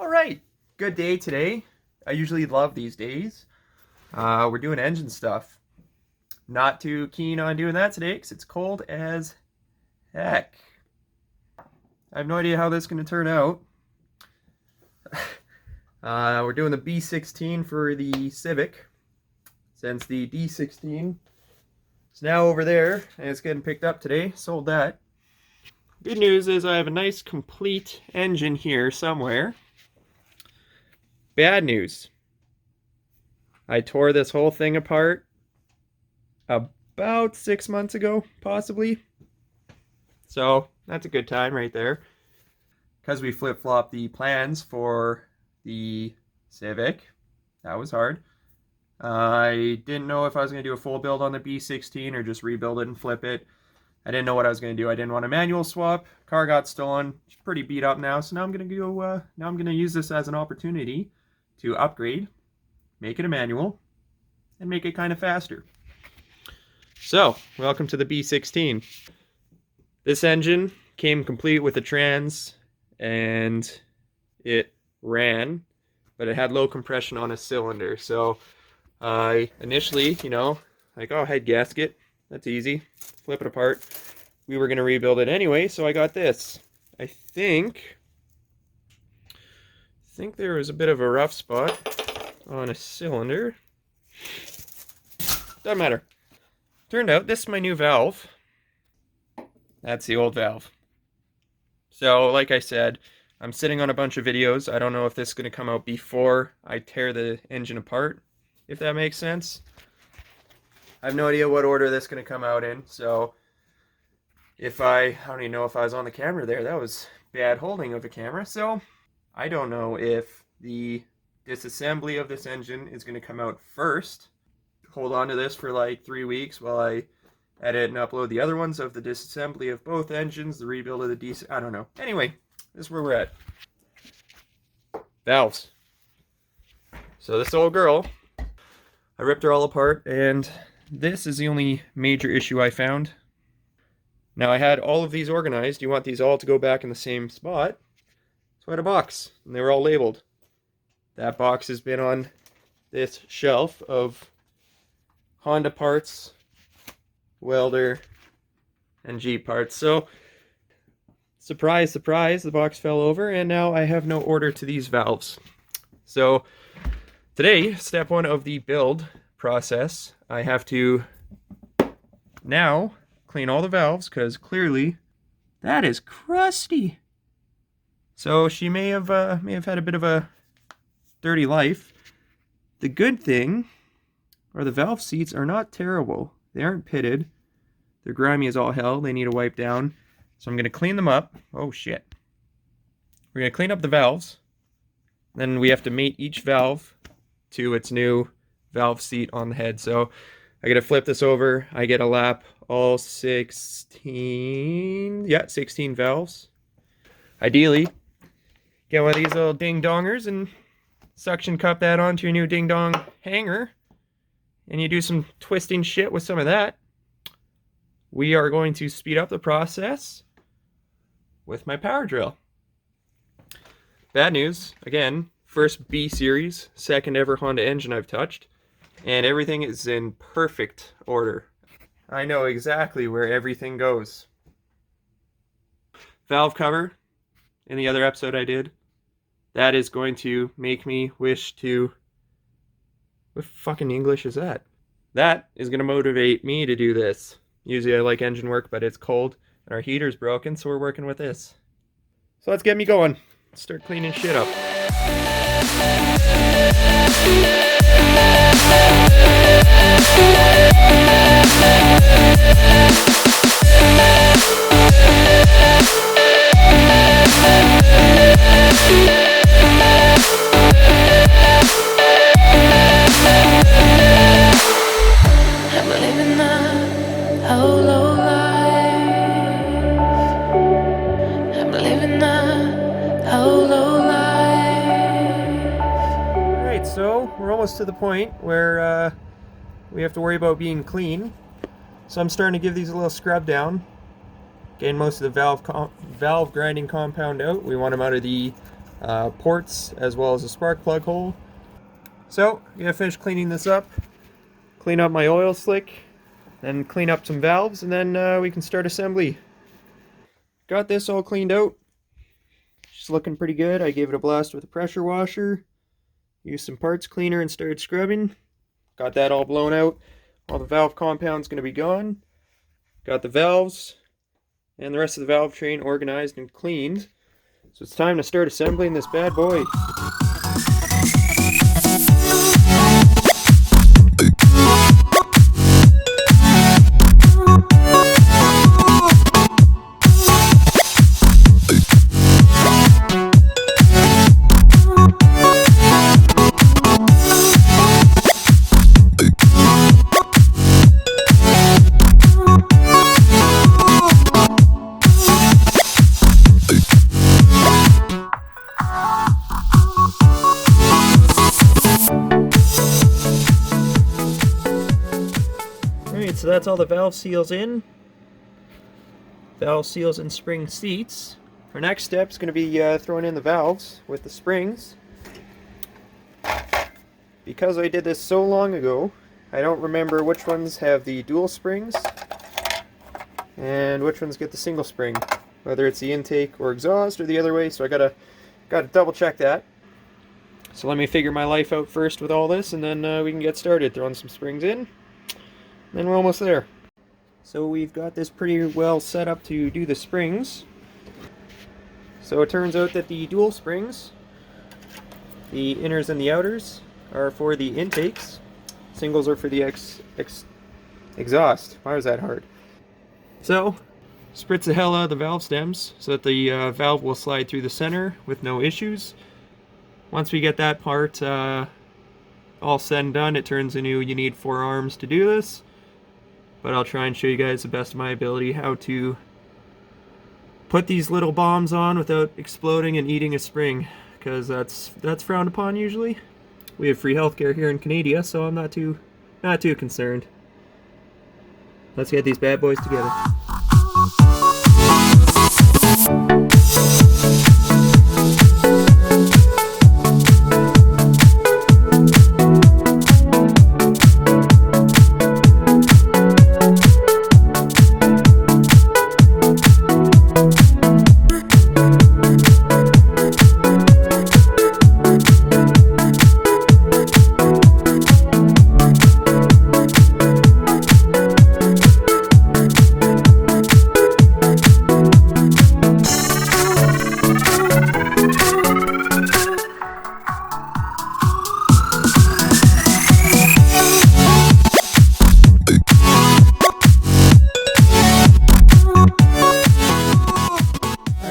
All right, good day today. I usually love these days. We're doing engine stuff. Not too keen on doing that today because it's cold as heck. I have no idea how this is going to turn out. We're doing the B16 for the Civic, since the D16 is now over there and it's getting picked up today. Sold that. Good news is I have a nice complete engine here somewhere. Bad news. I tore this whole thing apart about 6 months ago, possibly. So that's a good time right there. Because we flip-flopped the plans for the Civic. That was hard. I didn't know if I was going to do a full build on the B16 or just rebuild it and flip it. I didn't know what I was going to do. I didn't want a manual swap. Car got stolen. It's pretty beat up now, so now I'm going to go. Now I'm going to use this as an opportunity to upgrade, make it a manual, and make it kind of faster. So, welcome to the B16. This engine came complete with a trans, and it ran, but it had low compression on a cylinder. So, I initially, like, oh, head gasket, that's easy. Flip it apart. We were going to rebuild it anyway, so I got this. I think there was a bit of a rough spot on a cylinder. Doesn't matter. Turned out this is my new valve. That's the old valve. So, like I said, I'm sitting on a bunch of videos. I don't know if this is going to come out before I tear the engine apart, if that makes sense. I have no idea what order this is going to come out in, so I don't even know if I was on the camera there. That was bad holding of a camera, so I don't know if the disassembly of this engine is going to come out first. Hold on to this for like 3 weeks while I edit and upload the other ones of the disassembly of both engines, the rebuild of the DC. I don't know. Anyway, this is where we're at. Valves. So this old girl, I ripped her all apart, and this is the only major issue I found. Now I had all of these organized. You want these all to go back in the same spot. So I had a box, and they were all labeled. That box has been on this shelf of Honda parts, welder, and Jeep parts. So, surprise, surprise, the box fell over, and now I have no order to these valves. So, today, step one of the build process, I have to now clean all the valves, because clearly that is crusty. So she may have had a bit of a dirty life. The good thing are the valve seats are not terrible. They aren't pitted. They're grimy as all hell. They need a wipe down. So I'm going to clean them up. Oh shit. We're going to clean up the valves. Then we have to mate each valve to its new valve seat on the head. So I got to flip this over. I get a lap all 16 valves. Ideally, get one of these little ding-dongers and suction cup that onto your new ding-dong hanger, and you do some twisting shit with some of that. We are going to speed up the process with my power drill. Bad news, again, first B series, second ever Honda engine I've touched, and everything is in perfect order. I know exactly where everything goes. Valve cover, in the other episode I did, that is going to make me wish to... What fucking English is that? That is going to motivate me to do this. Usually I like engine work, but it's cold and our heater's broken, so we're working with this. So let's get me going. Let's start cleaning shit up. So we're almost to the point where we have to worry about being clean. So I'm starting to give these a little scrub down. Getting most of the valve grinding compound out. We want them out of the ports as well as a spark plug hole. So I'm gonna finish cleaning this up, clean up my oil slick, then clean up some valves, and then we can start assembly. Got this all cleaned out. It's looking pretty good. I gave it a blast with a pressure washer, used some parts cleaner and started scrubbing. Got that all blown out. All the valve compound's going to be gone. Got the valves and the rest of the valve train organized and cleaned. So it's time to start assembling this bad boy. So that's all the valve seals in. Valve seals and spring seats. Our next step is going to be throwing in the valves with the springs. Because I did this so long ago, I don't remember which ones have the dual springs and which ones get the single spring, whether it's the intake or exhaust or the other way. So I gotta double check that. So let me figure my life out first with all this, and then we can get started throwing some springs in. Then we're almost there. So we've got this pretty well set up to do the springs. So it turns out that the dual springs, the inners and the outers, are for the intakes. Singles are for the exhaust. Why was that hard? So, spritz the hell out of the valve stems so that the valve will slide through the center with no issues. Once we get that part all said and done, it turns into you need 4 arms to do this. But I'll try and show you guys the best of my ability how to put these little bombs on without exploding and eating a spring, because that's frowned upon usually. We have free healthcare here in Canada, so I'm not too concerned. Let's get these bad boys together.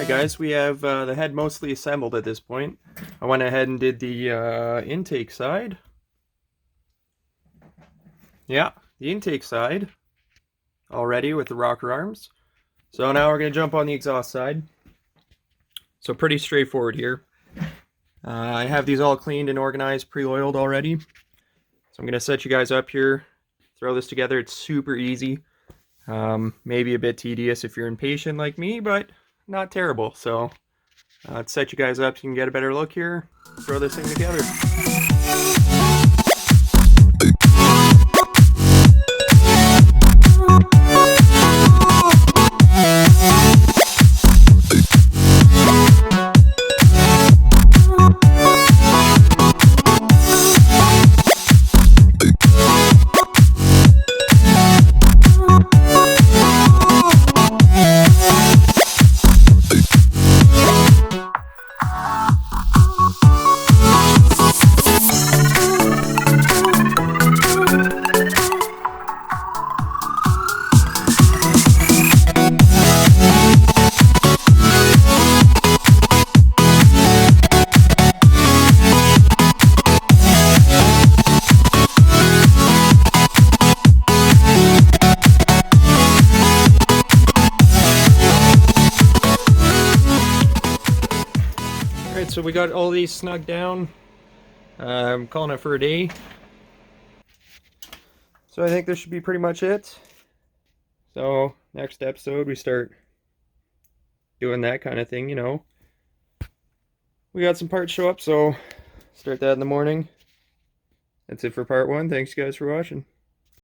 Guys, we have the head mostly assembled at this point. I went ahead and did the intake side. Yeah, the intake side already with the rocker arms. So now we're going to jump on the exhaust side. So pretty straightforward here. I have these all cleaned and organized, pre-oiled already. So I'm going to set you guys up here, throw this together. It's super easy. Maybe a bit tedious if you're impatient like me, but not terrible. So let's set you guys up so you can get a better look here. Throw this thing together. So we got all these snugged down. I'm calling it for a day. So I think this should be pretty much it. So next episode we start doing that kind of thing, you know. we got some parts show up, so start that in the morning. That's it for part one. Thanks guys for watching.